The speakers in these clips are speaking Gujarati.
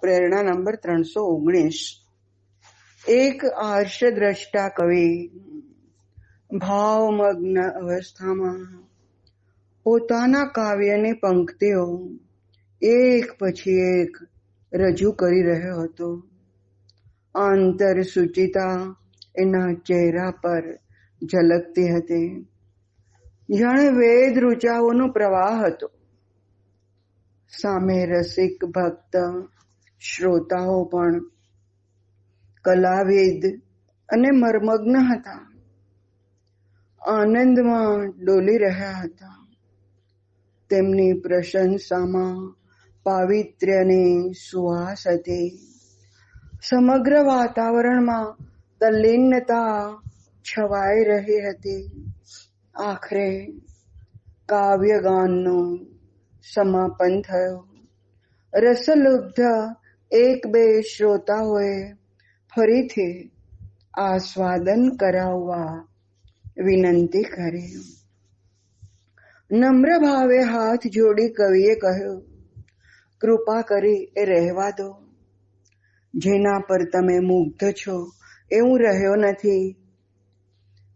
પ્રેરણા નંબર 319. એક આર્ષદ્રષ્ટા કવિ ભાવમગ્ન અવસ્થામાં પોતાના કાવ્યની પંક્તિઓ એક પછી એક રજૂ કરી રહ્યો હતો. આંતરસૂચિતા એના ચહેરા પર ઝલકતી હતી, જાણે વેદ ઋચાઓનો પ્રવાહ હતો. સામે રસિક ભક્ત શ્રોતાઓ પણ કલાવિદ અને મર્મગ્ન હતા, આનંદમાં ડોલી રહ્યા હતા. તેમની પ્રશંસામાં પાવિત્ર્યની સુવાસ હતી. સમગ્ર વાતાવરણમાં તલ્લીનતા છવાઈ રહી હતી. આખરે કાવ્યગાનનું સમાપન થયું. રસલુબ્ધ એક બે શ્રોતાઓએ ફરીથી આસ્વાદન કરાવવા વિનંતી કરી. નમ્ર ભાવે હાથ જોડી કવિએ કહ્યું, કૃપા કરી એ રહેવા દો. જેના પર તમે મુગ્ધ છો એ હું રહ્યો નથી.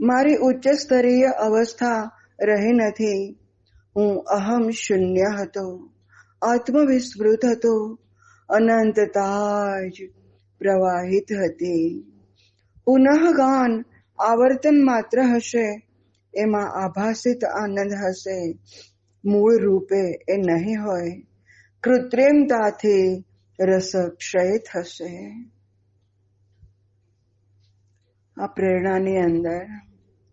મારી ઉચ્ચ સ્તરીય અવસ્થા રહી નથી. હું અહમ શૂન્ય હતો, આત્મવિસ્મૃત હતો, અનંતતા જ પ્રવાહિત હતી. પુનઃ ગાન આવર્તન માત્ર હશે, એમાં આભાસિત આનંદ હશે, મૂળ રૂપે એ નહીં હોય. કૃત્રિમતાથી રસ ક્ષય થશે. આ પ્રેરણાની અંદર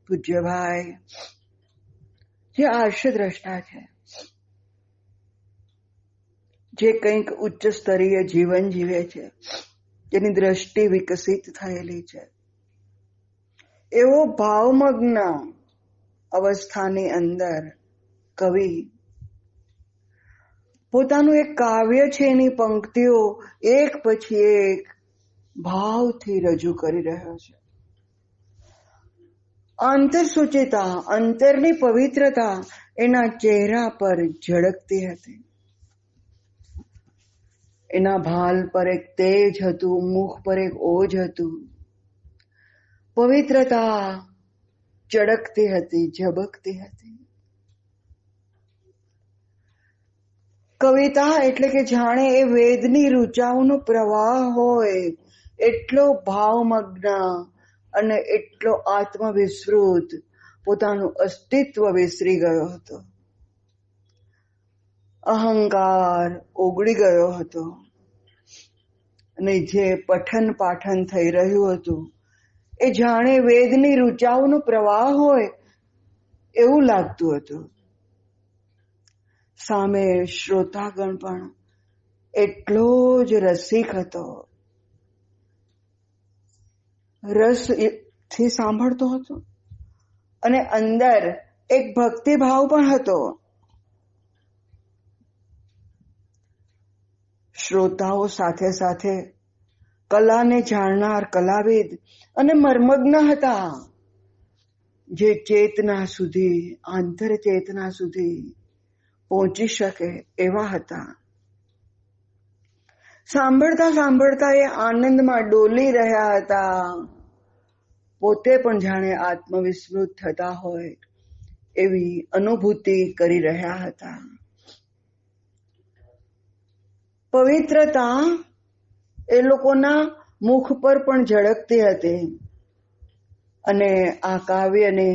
પૂજ્યભાઈ જે આર્ષદ્રષ્ટા છે, જે કંઈક ઉચ્ચ સ્તરીય જીવન જીવે છે, જેની દ્રષ્ટિ વિકસિત થયેલી છે, એવો ભાવમગ્ન અવસ્થાની અંદર કવિ પોતાનું એક કાવ્ય છે એની પંક્તિઓ એક પછી એક ભાવથી રજૂ કરી રહ્યો છે. આંતરસૂચિતા, અંતરની પવિત્રતા એના ચહેરા પર ઝળકતી હતી. એના ભાલ પર એક તેજ હતું, મુખ પર એક ઓજ હતું. પવિત્રતા ચળકતી હતી, ઝબકતી હતી. કવિતા એટલે કે જાણે એ વેદની ઋચાઓનો પ્રવાહ હોય, એટલો ભાવમગ્ન અને એટલો આત્મવિસ્મૃત, પોતાનું અસ્તિત્વ વિસરી ગયો હતો. અહંકાર ઓગળી ગયો હતો અને જે પઠન પાઠન થઈ રહ્યું હતું એ જાણે વેદની ઋચાઓનો પ્રવાહ હોય એવું લાગતું હતું. સામે શ્રોતાગણ પણ એટલો જ રસિક હતો, રસથી સાંભળતો હતો અને અંદર એક ભક્તિભાવ પણ હતો. શ્રોતાઓ સાથે સાથે કલાને જાણનાર કલાવિદ અને મર્મગ્ન હતા, જે ચેતના સુધી, આંતર ચેતના સુધી પહોંચી શકે એવા હતા. સાંભળતા સાંભળતા એ આનંદમાં ડોલી રહ્યા હતા. પોતે પણ જાણે આત્મવિસ્મૃત થતા હોય એવી અનુભૂતિ કરી રહ્યા હતા. પવિત્રતા એ લોકોના મુખ પર પણ ઝળકતી હતી અને આ કાવ્યને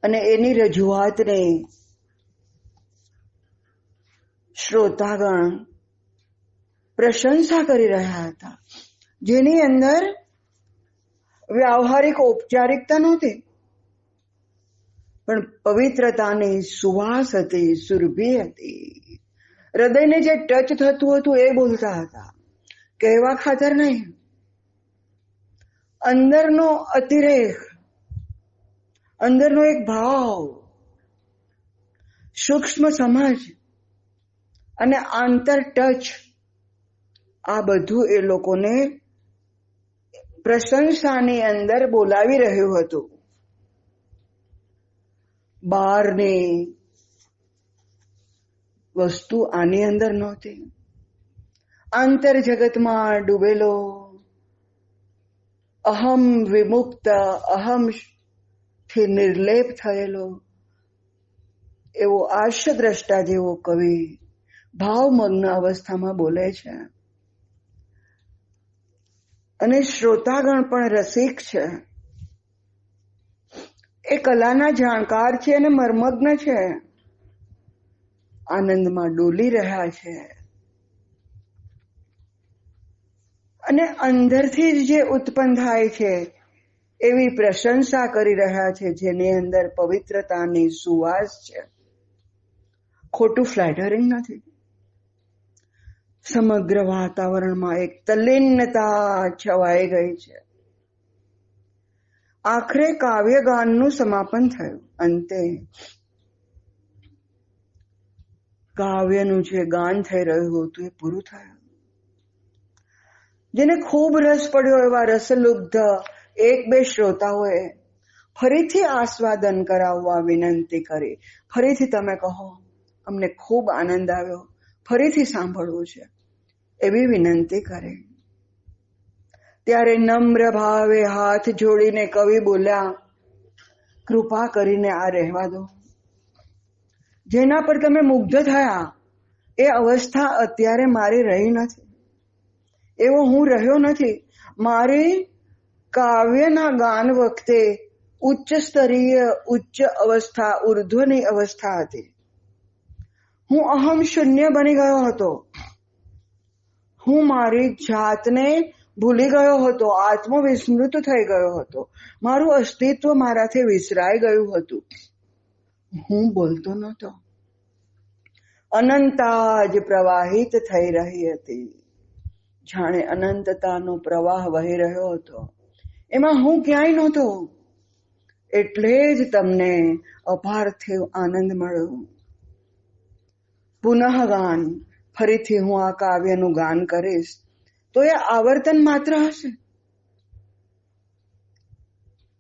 અને એની રજૂઆતને શ્રોતાગણ પ્રશંસા કરી રહ્યા હતા, જેની અંદર વ્યાવહારિક ઔપચારિકતા નહોતી, પણ પવિત્રતાની સુવાસ હતી, સુરભી હતી. હૃદયને જે ટચ થતું હતું એ બોલતા હતા, કહેવા ખાતર નહીં. અંદરનો અતિરેક, અંદરનો એક ભાવ, સૂક્ષ્મ સમજ અને આંતર ટચ, આ બધું એ લોકોને પ્રશંસાની અંદર બોલાવી રહ્યું હતું. બહારની વસ્તુ આની અંદર નહોતી. આંતર જગતમાં ડૂબેલો, અહમ વિમુક્ત, અહમ થી નિર્લેપ થયેલો એવો આર્ષદ્રષ્ટા જેવો કવિ ભાવમગ્ન અવસ્થામાં બોલે છે. અને શ્રોતાગણ પણ રસિક છે. એ કલાના જાણકાર છે અને મર્મગ્ન છે. આનંદમાં ડોલી રહ્યા છે. અને અંદરથી જ જે ઉત્પન્ન થાય છે એવી પ્રશંસા કરી રહ્યા છે, જેની અંદર પવિત્રતાની સુવાસ છે. ખોટું ફ્લેટરિંગ નથી. સમગ્ર વાતાવરણમાં એક તલ્લીનતા છવાઈ ગઈ છે. આખરે કાવ્યગાનનું સમાપન થયું. અંતે કાવ્યનું જે ગાન થઈ રહ્યું હતું એ પૂરું થયું. જેને ખૂબ રસ પડ્યો એવા રસલુબ્ધ એક બે શ્રોતાઓએ ફરીથી આસ્વાદન કરાવવા વિનંતી કરી. ફરીથી તમે કહો, અમને ખૂબ આનંદ આવ્યો, ફરીથી સાંભળવું છે, એવી વિનંતી કરે. ત્યારે નમ્ર ભાવે હાથ જોડીને કવિ બોલ્યા, કૃપા કરીને આ રહેવા દો. જેના પર તમે મુગ્ધ થયા એ અવસ્થા અત્યારે મારી રહી નથી. એવો હું રહ્યો નથી. મારી કાવ્યના ગાન વખતે ઉચ્ચ સ્તરીય, ઉચ્ચ અવસ્થા, ઉર્ધ્વની અવસ્થા હતી. હું અહમ શૂન્ય બની ગયો હતો. હું મારી જાતને ભૂલી ગયો હતો. આત્મવિસ્મૃત થઈ ગયો હતો. મારું અસ્તિત્વ મારાથી વિસરાઈ ગયું હતું. હું બોલતો નહોતો. અનંતા જ પ્રવાહિત થઈ રહી હતી. જાણે અનંતતાનો પ્રવાહ વહી રહ્યો હતો. એમાં હું ક્યાંય નહોતો. એટલે જ તમને અપાર્થિવ આનંદ મળ્યો. પુનઃ ગાન, ફરીથી હું આ કાવ્યનું ગાન કરીશ તો એ આવર્તન માત્ર હશે.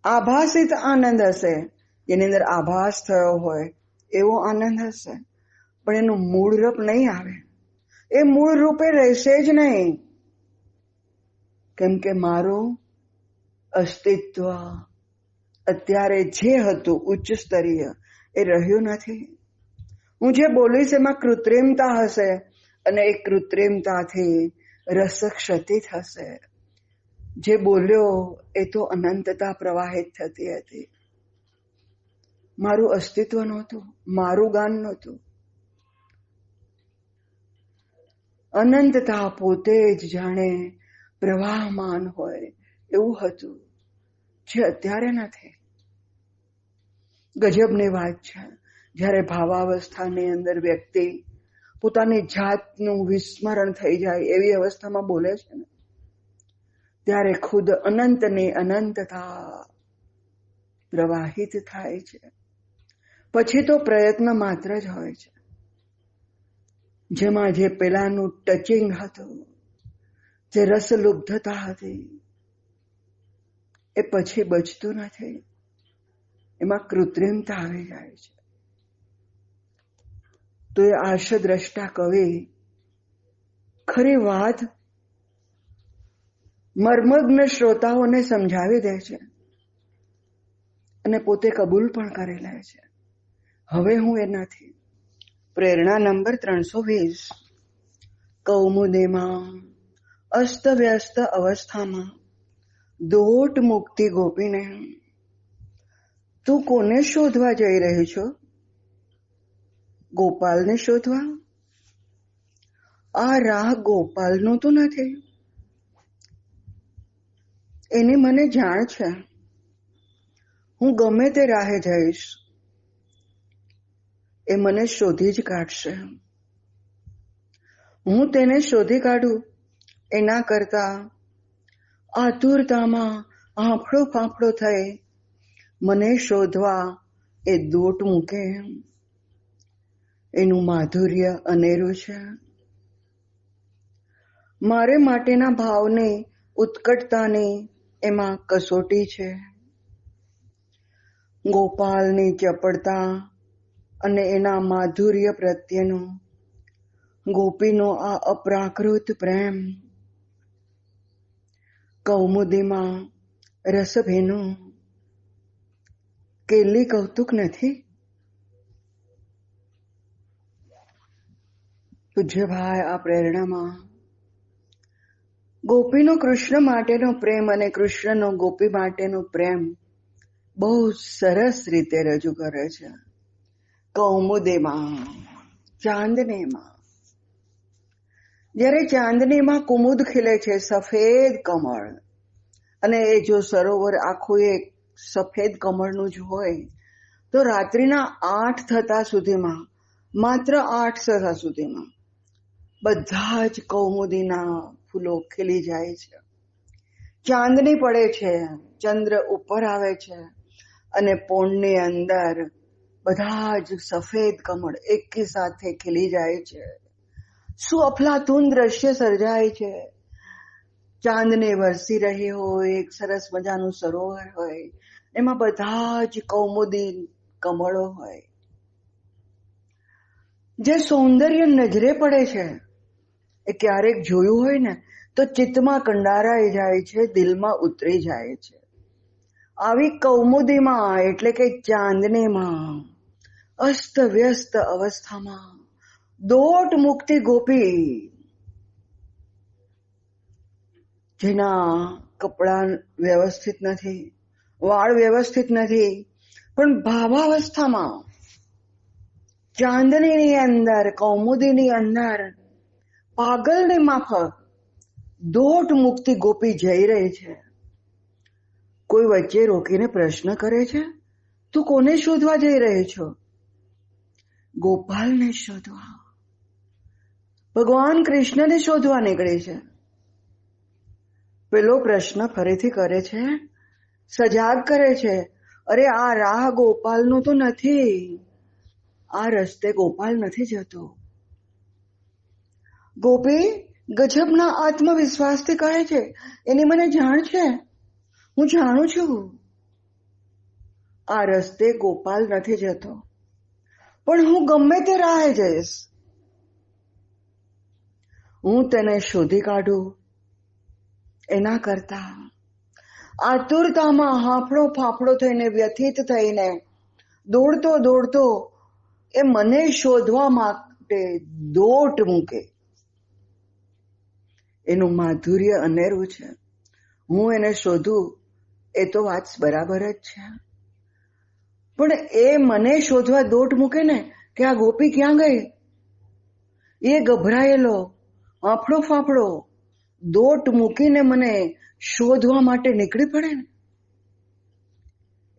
આભાસિત આનંદ હશે, જેની અંદર આભાસ થયો હોય એવો આનંદ હશે. પણ એનું મૂળ રૂપ નહીં આવે. એ મૂળ રૂપે રહેશે જ નહીં. કેમ કે મારું અસ્તિત્વ અત્યારે જે હતું ઉચ્ચ સ્તરીય એ રહ્યું નથી. હું જે બોલીશ એમાં કૃત્રિમતા હશે અને એ કૃત્રિમતાથી રસ ક્ષતિ થશે. જે બોલ્યો એ તો અનંતતા પ્રવાહિત થતી હતી. મારું અસ્તિત્વ નહોતું, મારું ગાન નહોતું. અનંતતા પોતે જ જાણે પ્રવાહમાન હોય એવું હતું, જે અત્યારે નથી. ગજબની વાત છે. જ્યારે ભાવાવસ્થાની અંદર વ્યક્તિ પોતાની જાતનું વિસ્મરણ થઈ જાય એવી અવસ્થામાં બોલે છે ને, ત્યારે ખુદ અનંતની અનંતતા પ્રવાહિત થાય છે. પછી તો પ્રયત્ન માત્ર જ હોય છે. જેમાં જે પેલાનું ટચિંગ હતું, જે રસલુબ્ધતા હતી, એ પછી બચતું નથી. એમાં કૃત્રિમતા આવી જાય છે. તો એ આર્ષદ્રષ્ટા કવિ ખરી વાત મર્મગ્ન શ્રોતાઓને સમજાવી દે છે અને પોતે કબૂલ પણ કરી લે છે. હવે હું એ નથી. પ્રેરણા નંબર 320. કૌમુદીમાં અસ્તવ્યસ્ત અવસ્થામાં દોટ મુક્તિ ગોપીને તું કોને શોધવા જઈ રહી છો? ગોપાલને શોધવા? આ રાહ ગોપાલનું તો નથી. એની મને જાણ છે. હું ગમે તે રાહે જઈશ, એ મને શોધી જ કાઢશે. હું તેને શોધી કાઢું એના કરતા આતુરતામાં આંફળો ફાંફળો થઈ મને શોધવા એ દોટ મૂકે. એનું માધુર્ય અનેરું છે. મારે માટેના ભાવની ઉત્કટતાની એમાં કસોટી છે. ગોપાલની ચપળતા અને એના માધુર્ય પ્રત્યેનો ગોપીનો આ અપ્રાકૃત પ્રેમ કૌમુદીમાં રસભેનું કેલી કૌતુક નથી. પૂજ્યભાઈ આ પ્રેરણામાં ગોપીનો કૃષ્ણ માટેનો પ્રેમ અને કૃષ્ણનો ગોપી માટેનો પ્રેમ બહુ સરસ રીતે રજૂ કરે છે. કૌમુદીમાં, ચાંદનીમાં, જ્યારે ચાંદનીમાં કુમુદ ખીલે છે, સફેદ કમળ, અને એ જો સરોવર આખું એક સફેદ કમળનું જ હોય તો રાત્રિના 8 થતા સુધીમાં, માત્ર 8 થતા સુધીમાં બધા જ કૌમુદીના ફૂલો ખીલી જાય છે. ચાંદની પડે છે, ચંદ્ર ઉપર આવે છે અને પોળની અંદર બધા જ સફેદ કમળ એકી સાથે ખીલી જાય છે. શું અફલાતુન દ્રશ્ય સર્જાય છે. ચાંદની વરસી રહી હોય, એક સરસ મજાનું સરોવર હોય, એમાં બધા જ કૌમુદી કમળો હોય. જે સૌંદર્ય નજરે પડે છે એ ક્યારેક જોયું હોય ને તો ચિત્તમાં કંડારાઈ જાય છે, દિલમાં ઉતરી જાય છે. આવી કૌમુદીમાં એટલે કે ચાંદનીમાં અસ્ત વ્યસ્ત અવસ્થામાં દોટ મુક્તિ ગોપી, જેના કપડા વ્યવસ્થિત નથી, વાળ વ્યવસ્થિત નથી, પણ ભાવાવસ્થામાં ચાંદનીની અંદર, કૌમુદીની અંદર પાગલની માફક દોટ મુક્તિ ગોપી જઈ રહી છે. કોઈ વચ્ચે રોકીને પ્રશ્ન કરે છે, તું કોને શોધવા જઈ રહી છો? ગોપાલને શોધવા, ભગવાન કૃષ્ણને શોધવા નીકળી છે. પેલો પ્રશ્ન ફરીથી કરે છે, સજાગ કરે છે, અરે આ રાહ ગોપાલનો તો નથી, આ રસ્તે ગોપાલ નથી જતો. ગોપી ગજબના આત્મવિશ્વાસથી કહે છે, એની મને જાણ છે, હું જાણું છું આ રસ્તે ગોપાલ નથી જતો, પણ હું ગમે તે રાહે જઈશ, હું તેને શોધી કાઢું એના કરતા આતુરતામાં હાંફળો ફાંફળો થઈને, વ્યથિત થઈને દોડતો દોડતો એ મને શોધવા માટે દોટ મૂકે. એનું માધુર્ય અનેરું છે. હું એને શોધું એ તો વાત બરાબર જ છે, પણ એ મને શોધવા દોટ મૂકે ને કે આ ગોપી ક્યાં ગઈ, એ ગભરાયેલો હાંફળો ફાંફળો દોટ મૂકીને મને શોધવા માટે નીકળી પડે ને,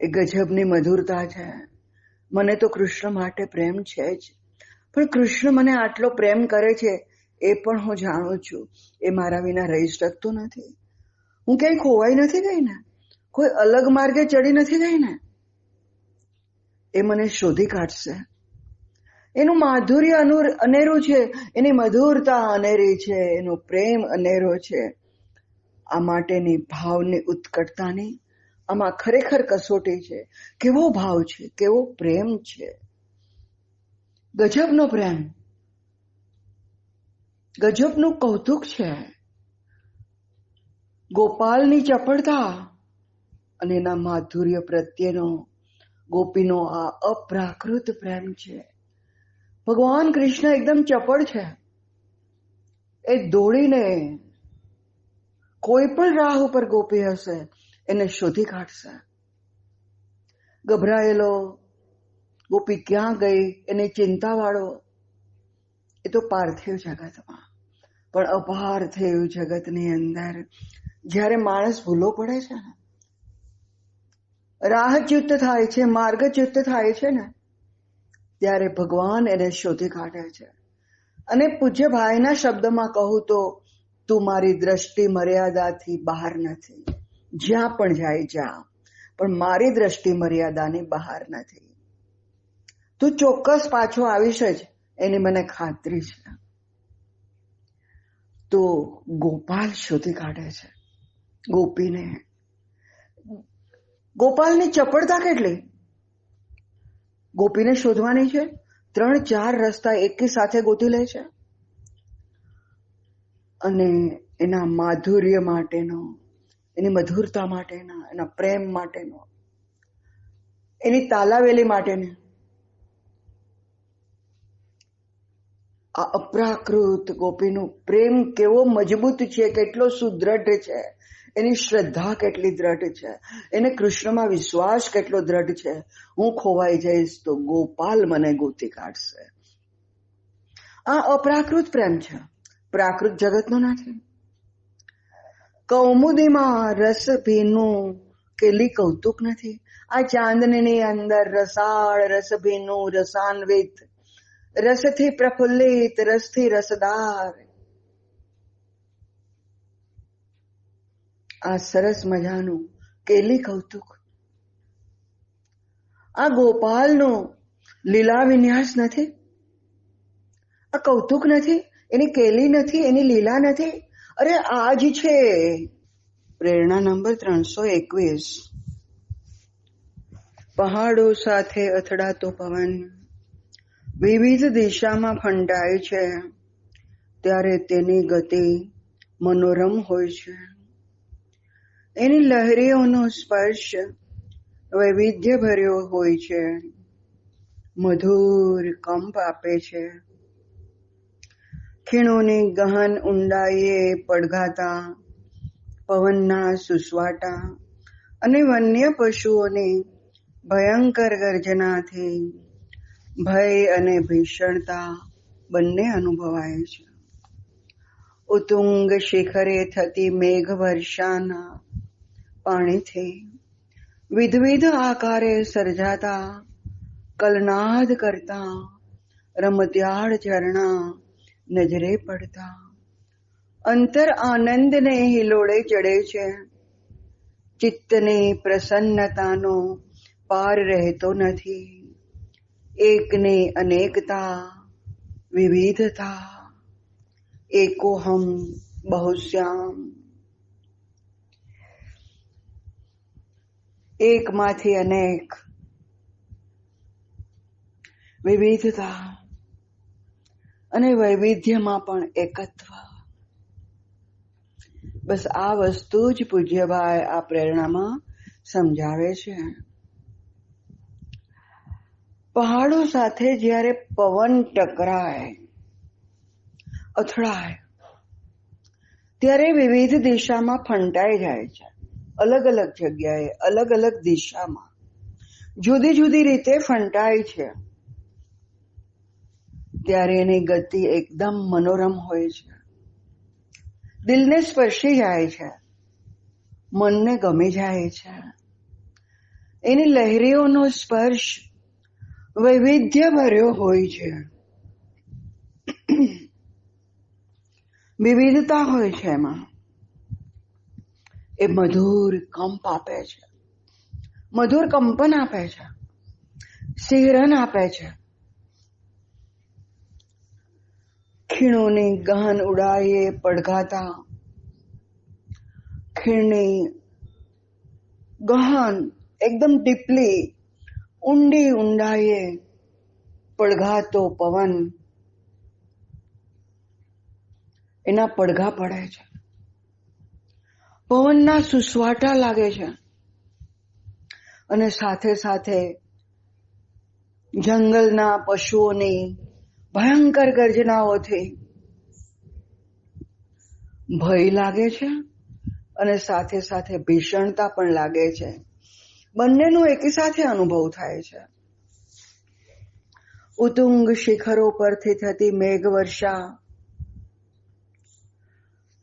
એ ગજબની મધુરતા છે. મને તો કૃષ્ણ માટે પ્રેમ છે જ, પણ કૃષ્ણ મને આટલો પ્રેમ કરે છે એ પણ હું જાણું છું. એ મારા વિના રહી શકતો નથી. હું ક્યાંય ખોવાઈ નથી ગઈ ને, કોઈ અલગ માર્ગે ચડી નથી ગઈ ને, એ મને શોધી કાઢશે. એનું માધુર્ય અનેરું છે, એની મધુરતા અનેરી છે, એનો પ્રેમ અનેરો છે. આ માટેની ભાવની ઉત્કટતાની આમાં ખરેખર કસોટી છે. કેવો ભાવ છે, કેવો પ્રેમ છે, ગજબનો પ્રેમ, ગજબનું કૌતુક છે. ગોપાલની ચપળતા અને એના માધુર્ય પ્રત્યેનો ગોપીનો આ અપ્રાકૃત પ્રેમ છે. ભગવાન કૃષ્ણ એકદમ ચપળ છે. એ દોડીને કોઈ પણ રાહ ઉપર ગોપી હશે એને શોધી કાઢશે. ગભરાયેલો ગોપી ક્યાં ગઈ એની ચિંતાવાળો એ તો પાર્થિવ જગતમાં, પણ અપાર્થિવ જગતની અંદર જ્યારે માણસ ભૂલો પડે છે ને, રાહચ્યુત થાય છે, માર્ગચ્યુત થાય છે ને, ત્યારે ભગવાન એને શોધી કાઢે છે. અને પૂજ્ય ભાઈના શબ્દમાં કહું તો, તું મારી દ્રષ્ટિ મર્યાદાથી બહાર નથી. જ્યાં પણ જાય જા, પણ મારી દ્રષ્ટિ મર્યાદાની બહાર નથી. તું ચોક્કસ પાછો આવીશ જ એની મને ખાતરી છે. તો ગોપાલ શોધી કાઢે છે ગોપીને. ગોપાલની ચપળતા કેટલી! ગોપીને શોધવાની છે, 3-4 રસ્તા એકી સાથે ગોતી લે છે. અને એના માધુર્ય માટેનો, એની મધુરતા માટેના, એના પ્રેમ માટેનો, એની તાલાવેલી માટેની આ અપ્રાકૃત ગોપીનું પ્રેમ કેવો મજબૂત છે, કેટલો સુદ્રઢ છે, એની શ્રદ્ધા કેટલી દ્રઢ છે, એને કૃષ્ણમાં વિશ્વાસ કેટલો દ્રઢ છે. હું ખોવાઈ જઈશ તો ગોપાલ મને ગોતી કાઢશે. આ અપ્રાકૃત પ્રેમ છે, પ્રાકૃત જગતનો નથી. કૌમુદીમાં રસ ભીનું કેલી કૌતુક નથી. આ ચાંદની અંદર રસાળ, રસ ભીનું, રસાન્વિત, રસથી પ્રફુલ્લિત, રસથી રસદાર આ સરસ મજાનું કેલી કૌતુક. આ ગોપાલનો લીલા વિન્યાસ નથી, આ કૌતુક નથી, એની કેલી નથી, એની લીલા નથી. અરે આ જ છે. પ્રેરણા નંબર 321. પહાડો સાથે અથડાતો પવન વિવિધ દિશામાં ફંટાય છે, ત્યારે તેની ગતિ મનોરમ હોય છે. એની લહેરીઓનો સ્પર્શ વૈવિધ્ય ભર્યો હોય છે, મધુર કંપ આપે છે. ખીણોની ગહન ઊંડાઈએ પડઘાતા પવનના સુસવાટા અને વન્ય પશુઓની ભયંકર ગર્જનાથી ભય અને ભીષણતા બંને અનુભવાય છે. ઉતુંગ શિખરે થતી મેઘ વર્ષાના પાણીથી વિધવિધ આકારે સર્જાતા કલનાદ કરતા રમત્યાળ ઝરણા નજરે પડતા અંતર આનંદને હિલોળે ચડે છે. ચિત્તની પ્રસન્નતાનો પાર રહેતો નથી. એકની અનેકતા, વિવિધતા, એકોહમ બહુશ્યામ. એકમાંથી અનેક, વિવિધતા અને વૈવિધ્યમાં પણ એકત્વ. બસ આ વસ્તુ જ પૂજ્યભાઈ આ પ્રેરણામાં સમજાવે છે. પહાડો સાથે જ્યારે પવન ટકરાય, અથડાય, ત્યારે વિવિધ દિશામાં ફંટાઈ જાય છે. અલગ અલગ જગ્યાએ, અલગ અલગ દિશામાં જુદી જુદી રીતે ફંટાય છે. ત્યારે એની ગતિ એકદમ મનોરમ હોય છે, દિલને સ્પર્શી જાય છે, મનને ગમી જાય છે. એની લહેરીઓનો સ્પર્શ વૈવિધ્ય ભર્યો હોય છે, વિવિધતા હોય છે. એમાં એ મધુર કંપ આપે છે, મધુર કંપન આપે છે, સિહરન આપે છે. ખીણોની ગહન ઉડાઈએ પડઘાતા, ખીણની ગહન એકદમ ડીપલી ઊંડી ઊંડાઈએ પડઘાતો પવન, એના પડઘા પડે છે. પવનના સુસવાટા લાગે છે અને સાથે સાથે જંગલના પશુઓની ભયંકર ગર્જનાઓથી ભય લાગે છે અને સાથે સાથે ભીષણતા પણ લાગે છે. બંનેનો એકી સાથે અનુભવ થાય છે. ઉતુંગ શિખરો પરથી થતી મેઘ વર્ષા,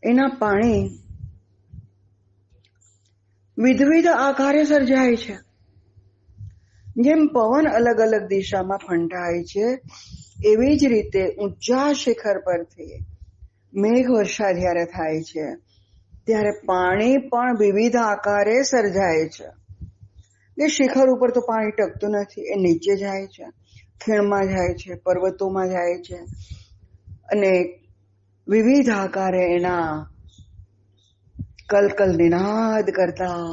એના પાણી વિધવિધ આકારે સર્જાય છે. જેમ પવન અલગ અલગ દિશામાં ફંટાય છે, એવી જ રીતે ઊંચા શિખર પરથી મેઘ વર્ષા જ્યારે થાય છે ત્યારે પાણી પણ વિવિધ આકારે સર્જાય છે. એ શિખર ઉપર તો પાણી ટકતું નથી, એ નીચે જાય છે, ખીણમાં જાય છે, પર્વતોમાં જાય છે અને વિવિધ આકારે એના કલકલ નિનાદ કરતા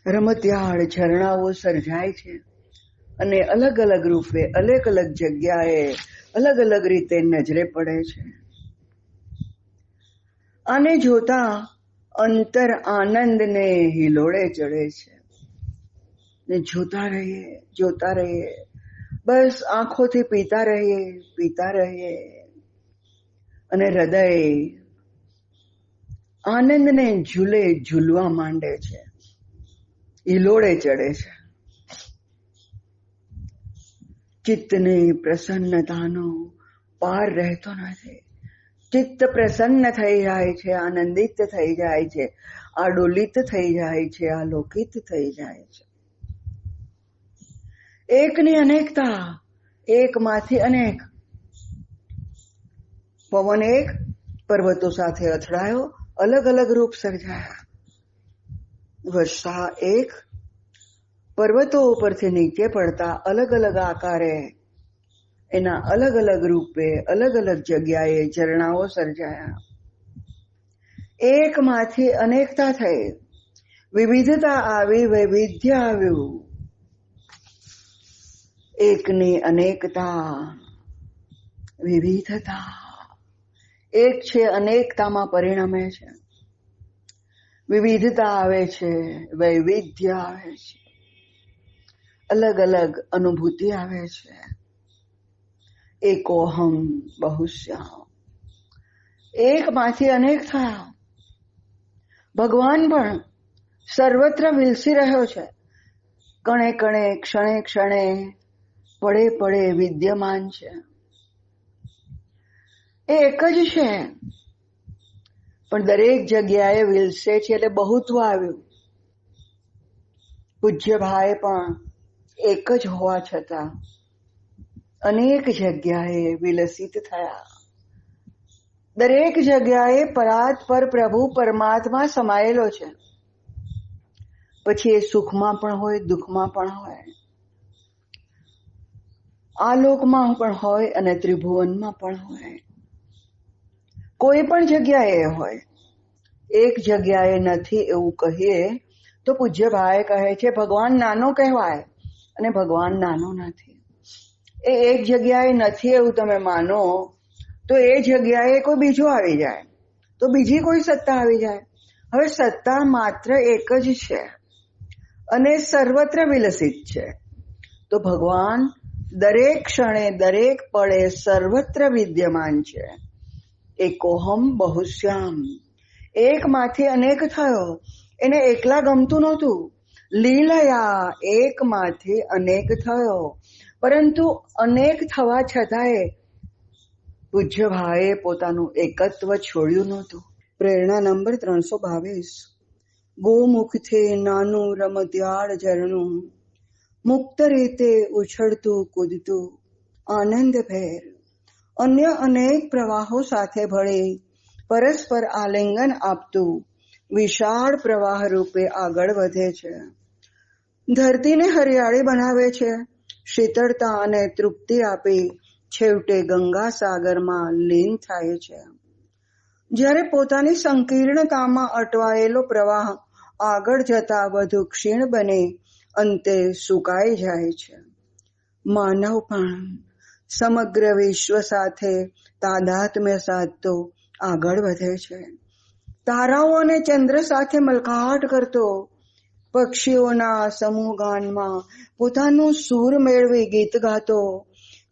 રમતિયાળ ઝરણાઓ સર્જાય છે અને અલગ અલગ રૂપે, અલગ અલગ જગ્યાએ, અલગ અલગ રીતે નજરે પડે છે. આને જોતા અંતર આનંદને હિલોળે ચડે છે ને જોતા રહીએ, બસ આંખોથી પીતા રહીએ અને હૃદય આનંદને ઝૂલવા માંડે છે, હિલોળે ચડે છે. ચિત્તની પ્રસન્નતાનો પાર રહેતો નથી. ચિત્ત પ્રસન્ન થઈ જાય છે, આનંદિત થઈ જાય છે, આડોલિત થઈ જાય છે, આલોકિત થઈ જાય છે. એકની અનેકતા, એકમાંથી અનેક. પવન એક, પર્વતો સાથે અથડાયો, અલગ અલગ રૂપ સર્જાયા. વર્ષા એક, પર્વતો ઉપરથી નીચે પડતા અલગ અલગ આકારે, એના અલગ અલગ રૂપે, અલગ અલગ જગ્યાએ ઝરણાઓ સર્જાયા. એકમાંથી અનેકતા થઈ, વિવિધતા આવી, વૈવિધ્ય આવ્યું. એકની અનેકતા, વિવિધતા. એક છે, અનેકતામાં પરિણમે છે. વિવિધતા આવે છે, વૈવિધ્ય આવે છે, અલગ અલગ અનુભૂતિ આવે છે. એકોહમ બહુશ્યામ. એકમાંથી અનેક થયા. ભગવાન પણ સર્વત્ર વિલસી રહ્યો છે. કણે કણે, ક્ષણે ક્ષણે, પડે પડે વિદ્યમાન છે. એ એક જ છે, પણ દરેક જગ્યાએ વિલસે છે એટલે બહુત્વ આવ્યું. પૂજ્ય ભાઈ પણ એક જ હોવા છતાં અનેક જગ્યાએ વિલસિત થયા. દરેક જગ્યાએ પરાત્પર પ્રભુ પરમાત્મા સમાયેલો છે. પછી એ સુખમાં પણ હોય, દુઃખમાં પણ હોય, આલોકમાં પણ હોય અને ત્રિભુવનમાં પણ હોય. કોઈ પણ જગ્યાએ હોય. એક જગ્યાએ નથી એવું કહીએ તો પૂજ્ય ભાઈ કહે છે ભગવાન નાનો કહેવાય અને ભગવાન નાનો નથી. એ એક જગ્યાએ નથી એવું તમે માનો તો એ જગ્યાએ કોઈ બીજો આવી જાય, તો બીજી કોઈ સત્તા આવી જાય. હવે સત્તા માત્ર એક જ છે અને સર્વત્ર વિલસિત છે. તો ભગવાન દરેક ક્ષણે, દરેક પળે સર્વત્ર વિદ્યમાન છે. એકોહમ બહુશ્યામ. એકમાંથી અનેક થયો. એને એકલા ગમતું નહોતું. લીલયા એકમાંથી અનેક થયો, પરંતુ અનેક થવા છતાંય પૂજ્ય ભાઈએ પોતાનું એકત્વ છોડ્યું નહોતું. પ્રેરણા નંબર 322. ગોમુખથી નાનું રમતિયાળ ઝરણું, મુક્ત રીતે ઉછળતું કૂદતું આનંદભેર, અન્ય અનેક પ્રવાહો સાથે ભળી પરસ્પર આલિંગન આપતું વિશાળ પ્રવાહ રૂપે આગળ વધે છે. ધરતીને હરિયાળી બનાવે છે, શીતળતા અને તૃપ્તિ આપી છેવટે ગંગા સાગરમાં લીન થાય છે. જ્યારે પોતાની સંકીર્ણતામાં અટવાયેલો પ્રવાહ આગળ જતા વધુ ક્ષીણ બની અંતે સુકાઈ જાય છે. માનવ પણ સમગ્ર વિશ્વ સાથે તાદાત્મ્ય સાધતો આગળ વધે છે. તારાઓ અને ચંદ્ર સાથે મલકાટ કરતો, પક્ષીઓના સમૂહગાનમાં પોતાનું સૂર મેળવી ગીત ગાતો,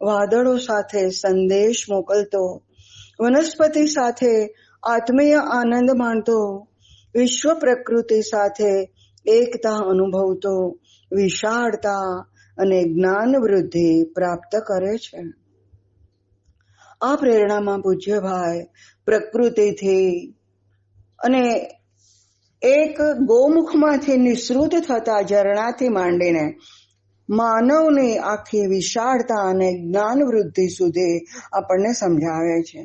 વાદળો સાથે સંદેશ મોકલતો, વનસ્પતિ સાથે આત્મીય આનંદ માણતો, વિશ્વ પ્રકૃતિ સાથે એકતા અનુભવતો, વિશાળતા અને જ્ઞાન વૃદ્ધિ પ્રાપ્ત કરે છે. આ પ્રેરણામાં પૂજ્યભાઈ પ્રકૃતિથી અને એક ગોમુખમાંથી નિસૃત થતા ઝરણાથી માંડીને માનવની આખી વિશાળતા અને જ્ઞાન વૃદ્ધિ સુધી આપણને સમજાવે છે.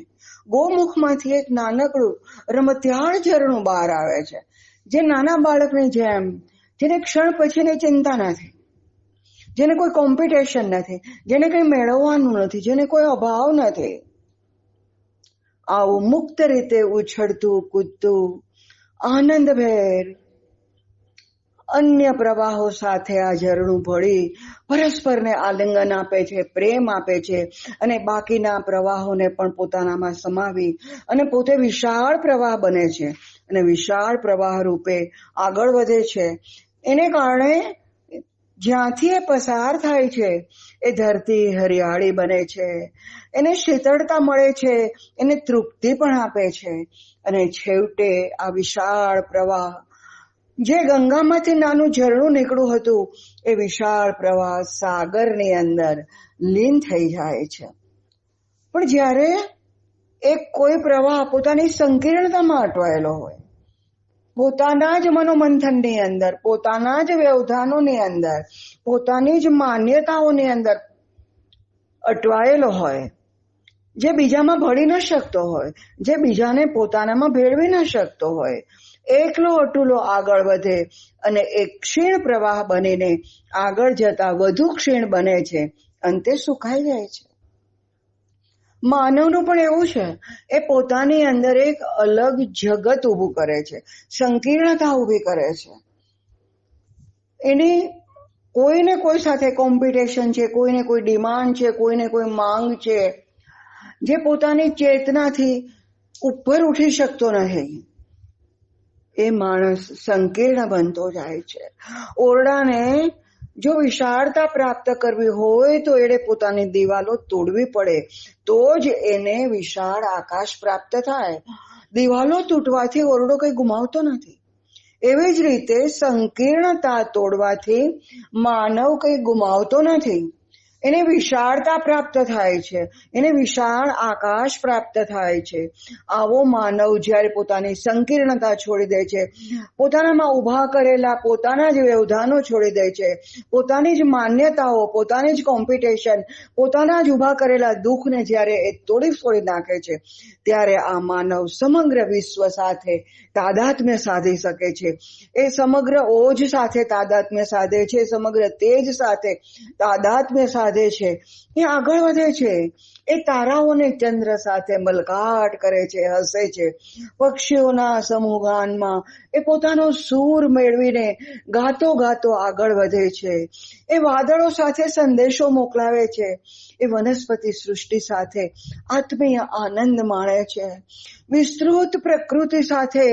ગોમુખમાંથી એક નાનકડું રમતિયાળ ઝરણું બહાર આવે છે, જે નાના બાળકની જેમ, જેને ક્ષણ પછીની ચિંતા નથી, જેને કોઈ કોમ્પિટિશન નથી, જેને કંઈ મેળવવાનું નથી, જેને કોઈ અભાવ નથી. આવું મુક્ત રીતે ઉછળતું કૂદતું આનંદભેર અન્ય પ્રવાહો સાથે આ ઝરણું ભળી પરસ્પરને આલિંગન આપે છે, પ્રેમ આપે છે અને બાકીના પ્રવાહોને પણ પોતાનામાં સમાવી અને પોતે વિશાળ પ્રવાહ બને છે અને વિશાળ પ્રવાહ રૂપે આગળ વધે છે. એને કારણે જ્યાંથી એ પસાર થાય છે એ ધરતી હરિયાળી બને છે, એને શીતળતા મળે છે, એને તૃપ્તિ પણ આપે છે અને છેવટે આ વિશાળ પ્રવાહ જે ગંગામાંથી નાનું ઝરણું નીકળ્યું હતું એ વિશાળ પ્રવાહ સાગરની અંદર લીન થઈ જાય છે. પણ જ્યારે એક કોઈ પ્રવાહ પોતાની સંકીર્ણતામાં અટવાયેલો હોય, પોતાના જ મનોમંથનની અંદર, પોતાના જ વ્યવધાનોની અંદર, પોતાની જ માન્યતાઓની અંદર અટવાયેલો હોય, જે બીજામાં ભળી ન શકતો હોય, જે બીજાને પોતાનામાં ભેળવી ન શકતો હોય, એકલો અટુલો આગળ વધે અને એક ક્ષીણ પ્રવાહ બનીને આગળ જતા વધુ ક્ષીણ બને છે, અંતે સુકાઈ જાય છે. માનવનું પણ એવું છે, એ પોતાની અંદર એક અલગ જગત ઊભું કરે છે, સંકીર્ણતા ઊભી કરે છે. એની કોઈને કોઈ સાથે કોમ્પિટિશન છે, કોઈને કોઈ ડિમાન્ડ છે, કોઈને કોઈ માંગ છે, જે પોતાની ચેતનાથી ઉપર ઉઠી શકતો નથી. એ માણસ સંકીર્ણ બનતો જાય છે. ઓરડાને જો વિશાળતા પ્રાપ્ત કરવી હોય તો એને પોતાની દિવાલો તોડવી પડે, તો જ એને વિશાળ આકાશ પ્રાપ્ત થાય. દિવાલો તૂટવાથી ઓરડો કઈ ગુમાવતો નથી. એવી જ રીતે સંકીર્ણતા તોડવાથી માનવ કઈ ગુમાવતો નથી. એને વિશાળતા પ્રાપ્ત થાય છે, એને વિશાળ આકાશ પ્રાપ્ત થાય છે. આવો માનવ જ્યારે પોતાની સંકીર્ણતા છોડી દે છે, પોતાનામાં ઉભા કરેલા પોતાના જ વ્યવધાનો છોડી દે છે, પોતાની જ માન્યતાઓ, પોતાની જ કોમ્પિટિશન, પોતાના જ ઉભા કરેલા દુઃખને જ્યારે એ તોડી ફોડી નાખે છે, ત્યારે આ માનવ સમગ્ર વિશ્વ સાથે તાદાત્મ્ય સાધી શકે છે. એ સમગ્ર ઓજ સાથે તાદાત્મ્ય સાધે છે, સમગ્ર તેજ સાથે તાદાત્મ્ય સાધે છે. એ આગળ વધે છે. એ તારાઓને ચંદ્ર સાથે મલકાટ કરે છે, હસે છે. પક્ષીઓના સમૂહગાનમાં એ પોતાનો સૂર મેળવીને ગાતો ગાતો આગળ વધે છે. એ વાદળો સાથે સંદેશો મોકલાવે છે. એ વનસ્પતિ સૃષ્ટિ સાથે આત્મીય આનંદ માણે છે. વિસ્તૃત પ્રકૃતિ સાથે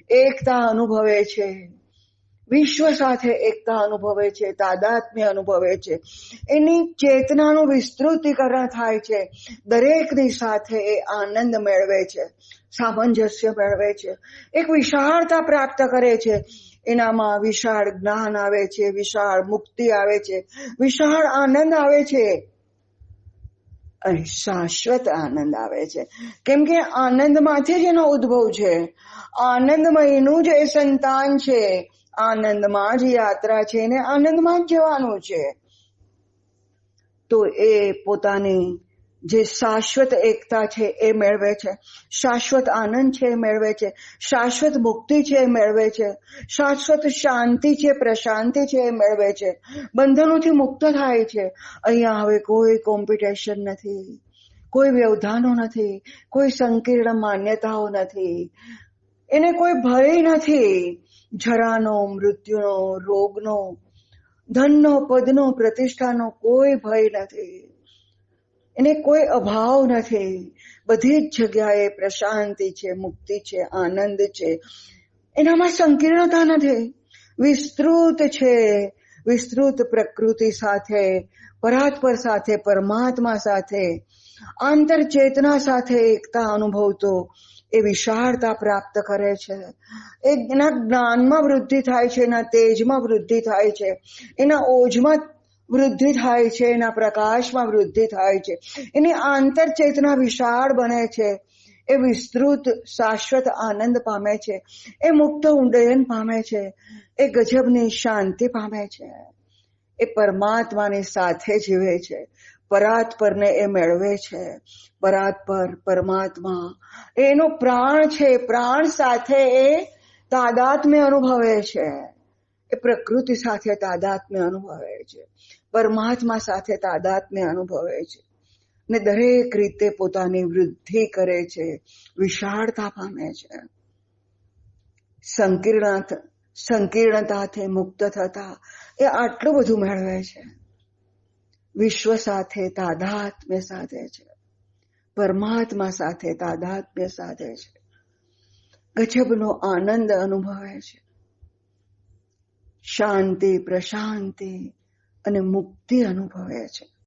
એકતા અનુભવે છે. વિશ્વ સાથે એકતા અનુભવે છે, તાદાત્મ્ય અનુભવે છે. એની ચેતનાનું વિસ્તૃતીકરણ થાય છે. દરેકની સાથે એ આનંદ મેળવે છે, સામંજસ્ય મેળવે છે, એક વિશાળતા પ્રાપ્ત કરે છે. એનામાં વિશાળ જ્ઞાન આવે છે, વિશાળ મુક્તિ આવે છે, વિશાળ આનંદ આવે છે અને શાશ્વત આનંદ આવે છે. કેમ કે આનંદમાંથી જ એનો ઉદ્ભવ છે. આનંદમયનું જ એ સંતાન છે. આનંદમાં જ યાત્રા છે ને આનંદમાં જ જવાનું છે. તો એ પોતાની જે શાશ્વત એકતા છે એ મેળવે છે, શાશ્વત આનંદ છે એ મેળવે છે, શાશ્વત મુક્તિ છે એ મેળવે છે, શાશ્વત શાંતિ છે, પ્રશાંતિ છે એ મેળવે છે. બંધનોથી મુક્ત થાય છે. અહીંયા હવે કોઈ કોમ્પિટિશન નથી, કોઈ વ્યવધાનો નથી, કોઈ સંકીર્ણ માન્યતાઓ નથી, એને કોઈ ભય નથી. જરાનો, મૃત્યુનો, રોગનો, ધનનો, પદનો, પ્રતિષ્ઠાનો કોઈ ભય નથી. એને કોઈ અભાવ નથી. બધી જ જગ્યાએ પ્રશાંતિ છે, મુક્તિ છે, આનંદ છે. એનામાં સંકીર્ણતા નથી. વિસ્તૃત છે. વિસ્તૃત પ્રકૃતિ સાથે, પરાત્પર સાથે, પરમાત્મા સાથે, આંતર ચેતના સાથે એકતા અનુભવતો એ વિશાળતા પ્રાપ્ત કરે છે. એના જ્ઞાનમાં વૃદ્ધિ થાય છે, એના તેજમાં વૃદ્ધિ થાય છે, એના ઓજમાં વૃદ્ધિ થાય છે, એના પ્રકાશમાં વૃદ્ધિ થાય છે. એની આંતર ચેતના વિશાળ બને છે. એ વિસ્તૃત શાશ્વત આનંદ પામે છે. એ મુક્ત ઉડ્ડયન પામે છે. એ ગજબની શાંતિ પામે છે. એ પરમાત્માની સાથે જીવે છે. પરાત્પરને એ મેળવે છે. પરાત્પર, પરમાત્મા એનો પ્રાણ છે. પ્રાણ સાથે એ તાદાત્મ્ય અનુભવે છે. એ પ્રકૃતિ સાથે તાદાત્મ્ય અનુભવે છે. પરમાત્મા સાથે તાદાત્મ્ય અનુભવે છે. ને દરેક રીતે પોતાની વૃદ્ધિ કરે છે, વિશાળતા પામે છે. સંકીર્ણતાથી મુક્ત થતા એ આટલું બધું મેળવે છે. વિશ્વ સાથે તાદાત્મ્ય સાધે છે, પરમાત્મા સાથે તાદાત્મ્ય સાધે છે, ગજબનો આનંદ અનુભવે છે, શાંતિ, પ્રશાંતિ અને મુક્તિ અનુભવે છે.